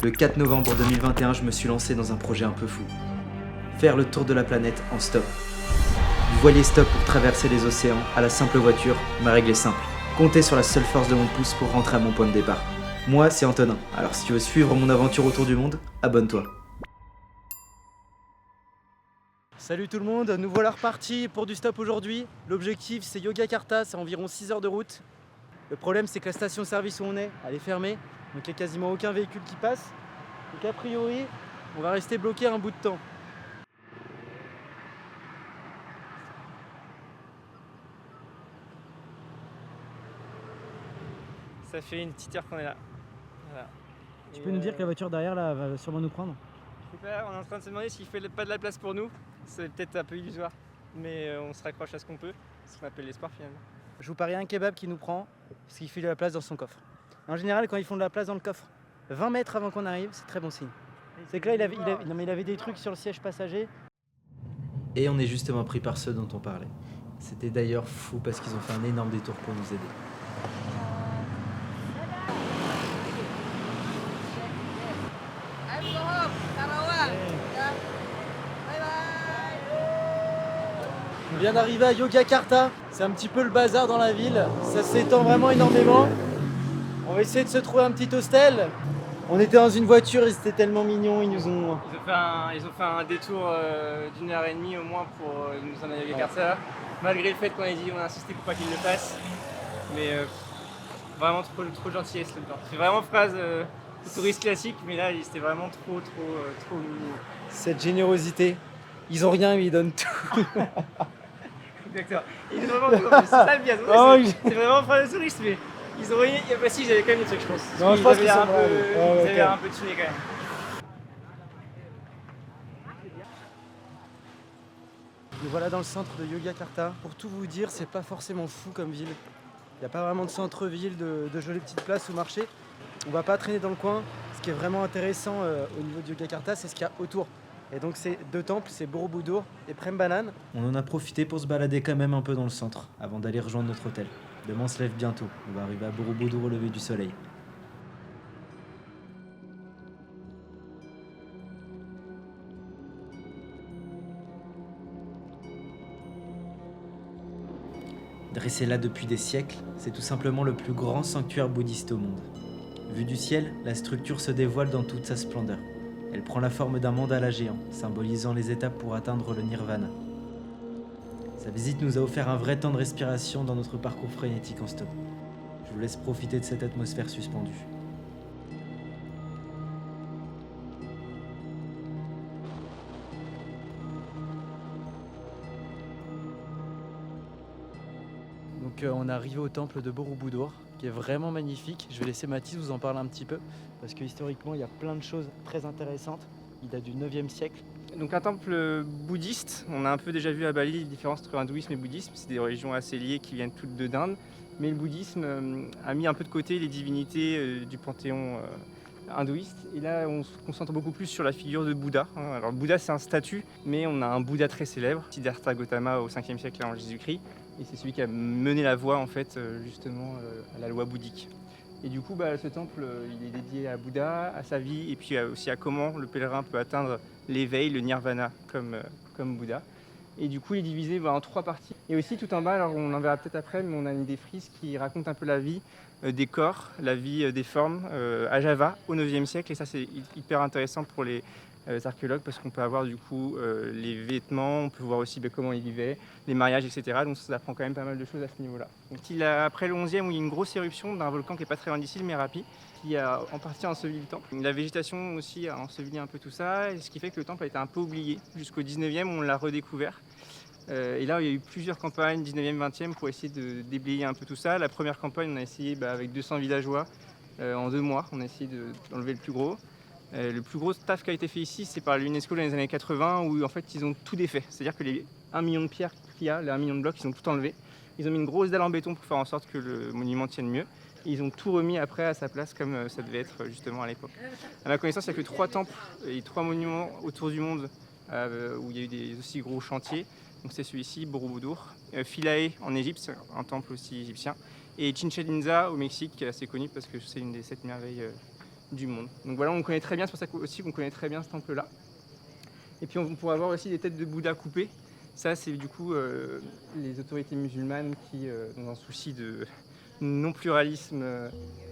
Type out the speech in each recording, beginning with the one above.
Le 4 novembre 2021, je me suis lancé dans un projet un peu fou. Faire le tour de la planète en stop. Du voilier stop pour traverser les océans à la simple voiture, ma règle est simple. Compter sur la seule force de mon pouce pour rentrer à mon point de départ. Moi, c'est Antonin. Alors si tu veux suivre mon aventure autour du monde, abonne-toi. Salut tout le monde, nous voilà repartis pour du stop aujourd'hui. L'objectif c'est Yogyakarta, c'est environ 6 heures de route. Le problème c'est que la station-service où on est, elle est fermée. Donc il n'y a quasiment aucun véhicule qui passe. Donc a priori, on va rester bloqué un bout de temps. Ça fait une petite heure qu'on est là. Voilà. Tu peux nous dire que la voiture derrière là va sûrement nous prendre? Je sais pas, on est en train de se demander s'il fait pas de la place pour nous. C'est peut-être un peu illusoire, mais on se raccroche à ce qu'on peut. Ce qu'on appelle l'espoir finalement. Je vous parie un kebab qui nous prend parce qu'il fait de la place dans son coffre. En général, quand ils font de la place dans le coffre 20 mètres avant qu'on arrive, c'est très bon signe. C'est que là, il avait des trucs sur le siège passager. Et on est justement pris par ceux dont on parlait. C'était d'ailleurs fou parce qu'ils ont fait un énorme détour pour nous aider. On vient d'arriver à Yogyakarta, c'est un petit peu le bazar dans la ville, ça s'étend vraiment énormément. On va essayer de se trouver un petit hostel. On était dans une voiture, ils étaient tellement mignons, ils nous ont... Ils ont fait un détour d'une heure et demie au moins pour nous emmener à Yogyakarta. Malgré le fait qu'on ait dit, on a insisté pour pas qu'ils le fassent. Mais vraiment trop gentillesse là-dedans. C'est vraiment phrase touriste classique, mais là c'était vraiment trop mignon. Cette générosité, ils ont rien mais ils donnent tout. Exactement. Ils ont vraiment tout. C'est ça le bien. C'est vraiment phrase de touriste, mais ils ont rien. Bah si, j'avais quand même des trucs, je pense. Non, je pense qu'ils avaient sont braves. ils avaient un peu de tuné quand même. Nous voilà dans le centre de Yogyakarta. Pour tout vous dire, c'est pas forcément fou comme ville. Il n'y a pas vraiment de centre-ville, de jolies petites places ou marché. On va pas traîner dans le coin. Ce qui est vraiment intéressant au niveau de Yogyakarta, c'est ce qu'il y a autour. Et donc c'est deux temples, c'est Borobudur et Prambanan. On en a profité pour se balader quand même un peu dans le centre, avant d'aller rejoindre notre hôtel. Demain on se lève bientôt, on va arriver à Borobudur au lever du soleil. Dressé là depuis des siècles, c'est tout simplement le plus grand sanctuaire bouddhiste au monde. Vue du ciel, la structure se dévoile dans toute sa splendeur. Elle prend la forme d'un mandala géant, symbolisant les étapes pour atteindre le nirvana. Sa visite nous a offert un vrai temps de respiration dans notre parcours frénétique en stop. Je vous laisse profiter de cette atmosphère suspendue. Donc on est arrivé au temple de Borobudur, qui est vraiment magnifique. Je vais laisser Mathis vous en parler un petit peu, parce que historiquement il y a plein de choses très intéressantes. Il date du 9e siècle. Donc un temple bouddhiste, on a un peu déjà vu à Bali les différences entre hindouisme et bouddhisme, c'est des religions assez liées qui viennent toutes d'Inde, mais le bouddhisme a mis un peu de côté les divinités du panthéon hindouiste, et là on se concentre beaucoup plus sur la figure de Bouddha. Alors Bouddha c'est un statut, mais on a un Bouddha très célèbre, Siddhartha Gautama au 5e siècle avant Jésus-Christ, et c'est celui qui a mené la voie en fait justement à la loi bouddhique. Et du coup, ce temple, il est dédié à Bouddha, à sa vie, et puis aussi à comment le pèlerin peut atteindre l'éveil, le nirvana, comme Bouddha. Et du coup, il est divisé en 3 parties. Et aussi, tout en bas, alors on en verra peut-être après, mais on a une des frises qui raconte un peu la vie des corps, la vie des formes à Java au 9e siècle. Et ça, c'est hyper intéressant pour les archéologues, parce qu'on peut avoir du coup les vêtements, on peut voir aussi comment ils vivaient, les mariages, etc. Donc ça apprend quand même pas mal de choses à ce niveau-là. Donc après le 11e, où il y a une grosse éruption d'un volcan qui n'est pas très loin d'ici, le Merapi, qui a en partie enseveli le temple. La végétation aussi a enseveli un peu tout ça, ce qui fait que le temple a été un peu oublié. Jusqu'au 19e, on l'a redécouvert. Et là, il y a eu plusieurs campagnes, 19e, 20e, pour essayer de déblayer un peu tout ça. La première campagne, on a essayé avec 200 villageois en 2 mois, on a essayé d'enlever le plus gros. Le plus gros taf qui a été fait ici, c'est par l'UNESCO dans les années 80, où en fait ils ont tout défait. C'est-à-dire que les 1 million de pierres qu'il y a, les 1 million de blocs, ils ont tout enlevé. Ils ont mis une grosse dalle en béton pour faire en sorte que le monument tienne mieux. Et ils ont tout remis après à sa place comme ça devait être justement à l'époque. À ma connaissance, il n'y a que 3 temples et 3 monuments autour du monde où il y a eu des aussi gros chantiers. Donc c'est celui-ci, Borobudur, Philae en Égypte, c'est un temple aussi égyptien, et Chichén Itzá au Mexique, qui est assez connu parce que c'est une des 7 merveilles du monde. Donc voilà, on connaît très bien, c'est pour ça aussi qu'on connaît très bien ce temple-là. Et puis on pourra voir aussi des têtes de Bouddha coupées. Ça, c'est du coup les autorités musulmanes qui, dans un souci de non-pluralisme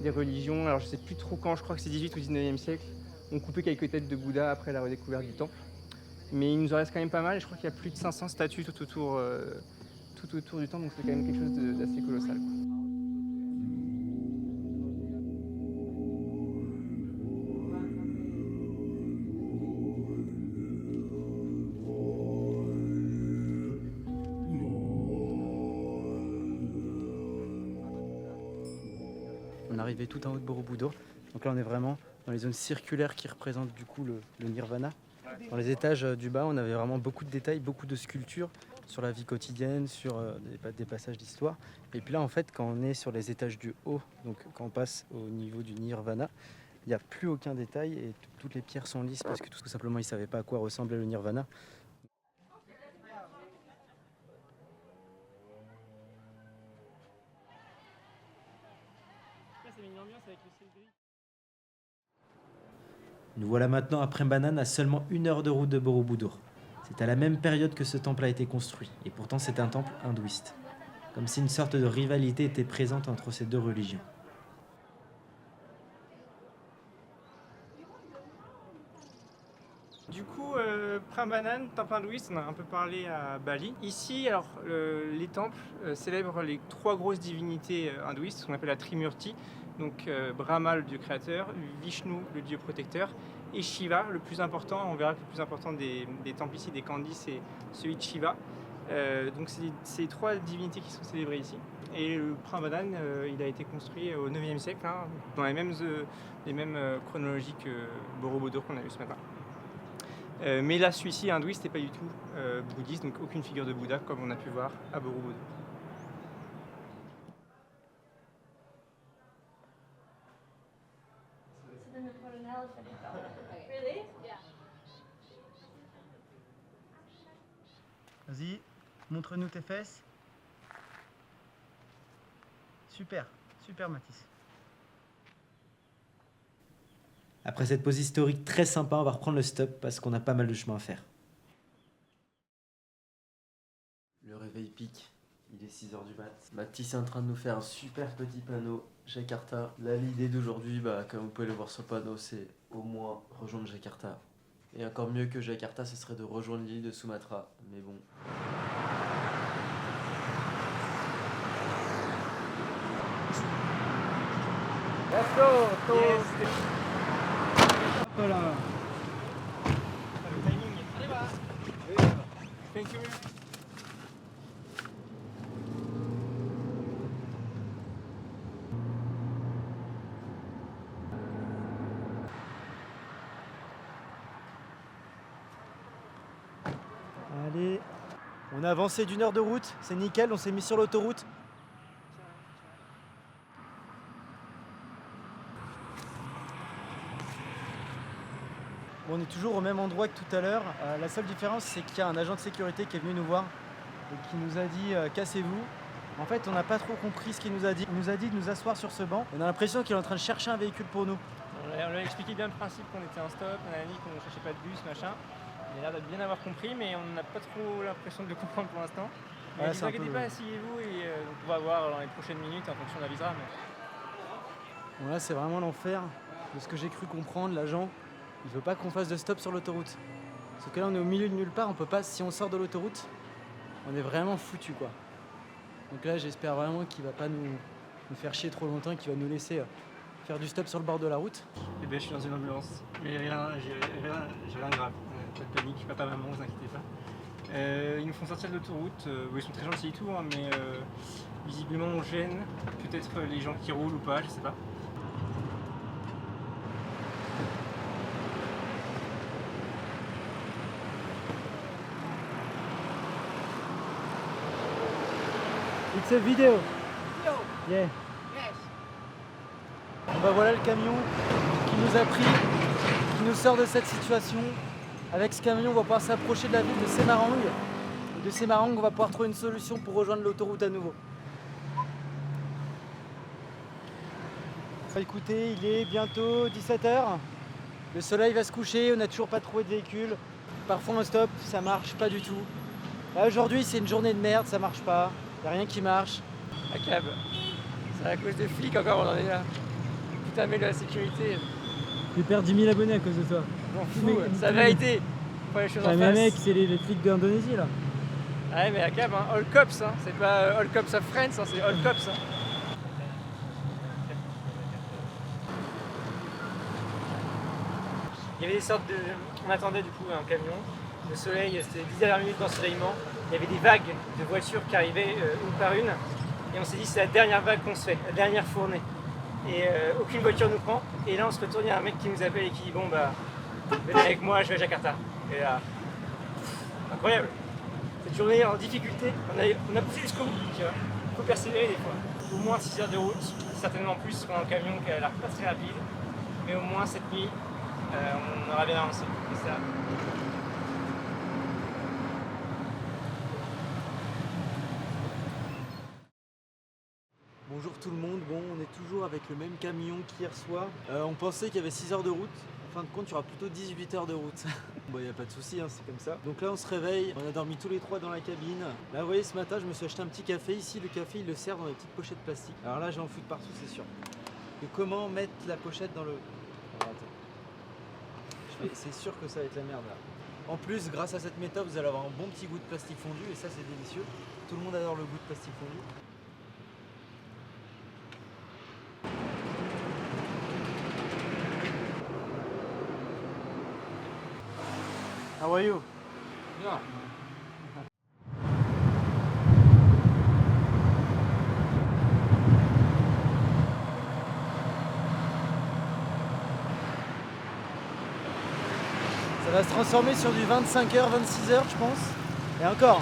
des religions, alors je ne sais plus trop quand, je crois que c'est 18 ou 19e siècle, ont coupé quelques têtes de Bouddha après la redécouverte du temple. Mais il nous en reste quand même pas mal, et je crois qu'il y a plus de 500 statues tout autour du temple, donc c'est quand même quelque chose d'assez colossal, quoi. On est arrivé tout en haut de Borobudur. Donc là, on est vraiment dans les zones circulaires qui représentent du coup le nirvana. Dans les étages du bas, on avait vraiment beaucoup de détails, beaucoup de sculptures sur la vie quotidienne, sur des passages d'histoire. Et puis là, en fait, quand on est sur les étages du haut, donc quand on passe au niveau du nirvana, il n'y a plus aucun détail et toutes les pierres sont lisses parce que tout simplement, ils ne savaient pas à quoi ressemblait le nirvana. Nous voilà maintenant à Prambanan, à seulement 1 heure de route de Borobudur. C'est à la même période que ce temple a été construit, et pourtant c'est un temple hindouiste. Comme si une sorte de rivalité était présente entre ces deux religions. Du coup, Prambanan, temple hindouiste, on a un peu parlé à Bali. Ici, alors, les temples célèbrent les 3 grosses divinités hindouistes, ce qu'on appelle la Trimurti. Donc Brahma, le dieu créateur, Vishnu, le dieu protecteur, et Shiva, le plus important. On verra que le plus important des temples ici, des Kandis, c'est celui de Shiva. Donc c'est 3 divinités qui sont célébrées ici. Et le Prambanan, il a été construit au 9e siècle, hein, dans les mêmes chronologies que Borobudur qu'on a vu ce matin. Mais là, celui-ci hindouiste n'est pas du tout bouddhiste, donc aucune figure de Bouddha comme on a pu voir à Borobudur. Vas-y, montre-nous tes fesses. Super, super Mathis. Après cette pause historique très sympa, on va reprendre le stop parce qu'on a pas mal de chemin à faire. Le réveil pique, il est 6h du mat. Mathis est en train de nous faire un super petit panneau Jakarta. Là, l'idée d'aujourd'hui, comme vous pouvez le voir sur le panneau, c'est au moins rejoindre Jakarta. Et encore mieux que Jakarta, ce serait de rejoindre l'île de Sumatra. Mais bon. Let's go, Yes. Voilà. Thank you. Allez, on a avancé d'1 heure de route, c'est nickel, on s'est mis sur l'autoroute. Bon, on est toujours au même endroit que tout à l'heure. La seule différence, c'est qu'il y a un agent de sécurité qui est venu nous voir et qui nous a dit cassez-vous. En fait, on n'a pas trop compris ce qu'il nous a dit. Il nous a dit de nous asseoir sur ce banc. On a l'impression qu'il est en train de chercher un véhicule pour nous. On lui a expliqué bien le principe qu'on était en stop, on a dit qu'on ne cherchait pas de bus, machin. Il a l'air de bien avoir compris, mais on n'a pas trop l'impression de le comprendre pour l'instant. Mais Ouais, ne vous inquiétez pas, asseyez-vous et donc on va voir dans les prochaines minutes en fonction de la visa. Mais... Bon, là, c'est vraiment l'enfer. De ce que j'ai cru comprendre, l'agent, il veut pas qu'on fasse de stop sur l'autoroute. Parce que là, on est au milieu de nulle part, on peut pas, si on sort de l'autoroute, on est vraiment foutu, quoi. Donc là, j'espère vraiment qu'il va pas nous faire chier trop longtemps, qu'il va nous laisser faire du stop sur le bord de la route. Eh bien, je suis dans une ambulance, mais j'ai rien de grave. Pas de panique, papa, maman, vous inquiétez pas. Ils nous font sortir de l'autoroute, ils sont très gentils et tout, hein, mais visiblement on gêne peut-être les gens qui roulent ou pas, je sais pas. It's a video. Yeah. Bon bah voilà le camion qui nous a pris, qui nous sort de cette situation. Avec ce camion, on va pouvoir s'approcher de la ville de Semarang. Et de Semarang, on va pouvoir trouver une solution pour rejoindre l'autoroute à nouveau. Écoutez, il est bientôt 17h. Le soleil va se coucher, on n'a toujours pas trouvé de véhicule. Parfois un stop, ça marche pas du tout. Là aujourd'hui c'est une journée de merde, ça marche pas. Y a rien qui marche. À cab. C'est à cause des flics encore, on en est là. Putain, mais la sécurité. Je vais perdre 10 000 abonnés à cause de toi. M'en fous, c'est la vérité. Faut les choses en mais face. mec, c'est les flics d'Indonésie là. Ouais, mais à cab, hein. All cops, hein. C'est pas all cops of friends, hein. C'est all cops. Hein. Il y avait des sortes de... On attendait du coup un camion. Le soleil, c'était 10 dernières minutes d'ensoleillement. Il y avait des vagues de voitures qui arrivaient une par une. Et on s'est dit c'est la dernière vague qu'on se fait, la dernière fournée. Et aucune voiture nous prend. Et là on se retourne, il y a un mec qui nous appelle et qui dit bon bah venez avec moi, je vais à Jakarta. Et là, incroyable. Cette journée en difficulté, on a poussé jusqu'au bout. Tu vois. Il faut persévérer des fois. Au moins 6 heures de route, certainement plus pour un camion qui a l'air pas très rapide. Mais au moins cette nuit, on aura bien avancé. C'est ça. Bonjour tout le monde, bon on est toujours avec le même camion qu'hier soir. On pensait qu'il y avait 6 heures de route, en fin de compte il y aura plutôt 18 heures de route. Bon il n'y a pas de souci, hein, c'est comme ça. Donc là on se réveille, on a dormi tous les trois dans la cabine. Là vous voyez ce matin je me suis acheté un petit café, ici le café il le sert dans des petites pochettes plastique. Alors là j'en fous de partout c'est sûr. Et comment mettre la pochette dans le... Alors, attends. C'est sûr que ça va être la merde là. En plus grâce à cette méthode vous allez avoir un bon petit goût de plastique fondu et ça c'est délicieux. Tout le monde adore le goût de plastique fondu. How are you? Yeah. Ça va se transformer sur du 25h, 26h je pense. Et encore,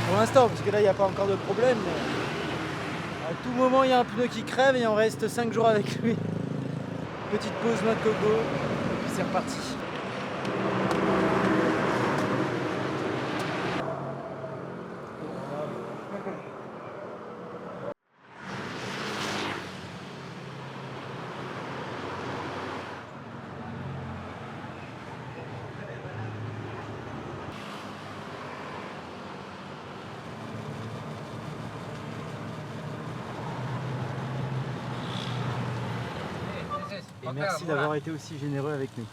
pour l'instant, parce que là il n'y a pas encore de problème, mais à tout moment il y a un pneu qui crève et on reste 5 jours avec lui. Petite pause noix de coco, et puis c'est reparti. Et merci d'avoir été aussi généreux avec nous.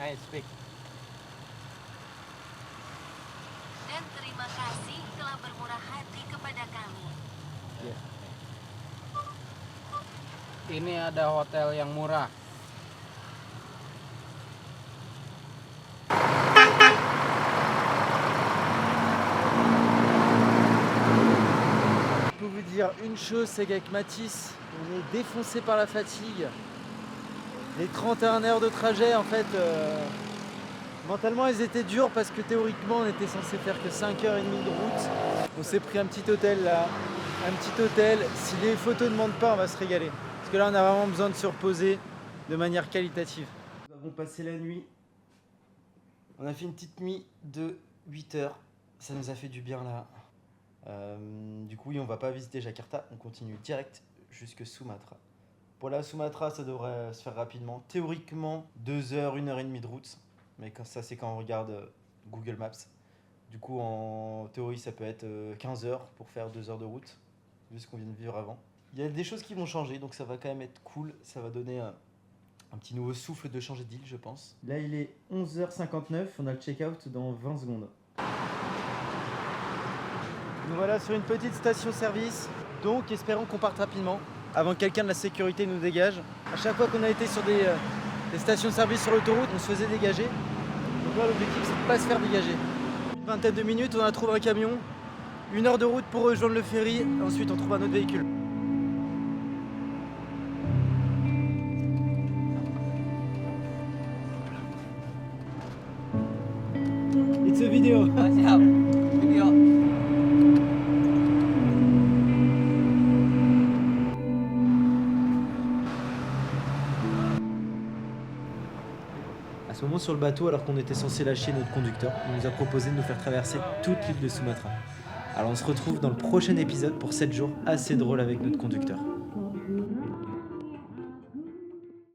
Allez, speak. Dan terima kasih telah bermurah hati kepada kami. Ini ada hotel yang murah. Je peux vous dire une chose, c'est qu'avec Mathis, on est défoncé par la fatigue. Les 31 heures de trajet, en fait, mentalement, elles étaient dures parce que théoriquement, on était censé faire que 5h30 de route. On s'est pris un petit hôtel là, un petit hôtel. Si les photos ne mentent pas, on va se régaler. Parce que là, on a vraiment besoin de se reposer de manière qualitative. Nous avons passé la nuit. On a fait une petite nuit de 8 heures. Ça nous a fait du bien là. Du coup, oui, on va pas visiter Jakarta, on continue direct jusque Sumatra. Pour la Sumatra, ça devrait se faire rapidement. Théoriquement, 2 heures, 1h30 de route. Mais ça, c'est quand on regarde Google Maps. Du coup, en théorie, ça peut être 15 heures pour faire 2 heures de route, vu ce qu'on vient de vivre avant. Il y a des choses qui vont changer, donc ça va quand même être cool. Ça va donner un petit nouveau souffle de changer d'île, je pense. Là, il est 11h59, on a le check-out dans 20 secondes. Nous voilà sur une petite station-service, donc espérons qu'on parte rapidement, avant que quelqu'un de la sécurité nous dégage. À chaque fois qu'on a été sur des stations-service sur l'autoroute, on se faisait dégager. Donc là, l'objectif, c'est de ne pas se faire dégager. Une vingtaine de minutes, on a trouvé un camion, 1 heure de route pour rejoindre le ferry, ensuite on trouve un autre véhicule. It's a video. À ce moment sur le bateau, alors qu'on était censé lâcher notre conducteur, il nous a proposé de nous faire traverser toute l'île de Sumatra. Alors on se retrouve dans le prochain épisode pour 7 jours assez drôles avec notre conducteur.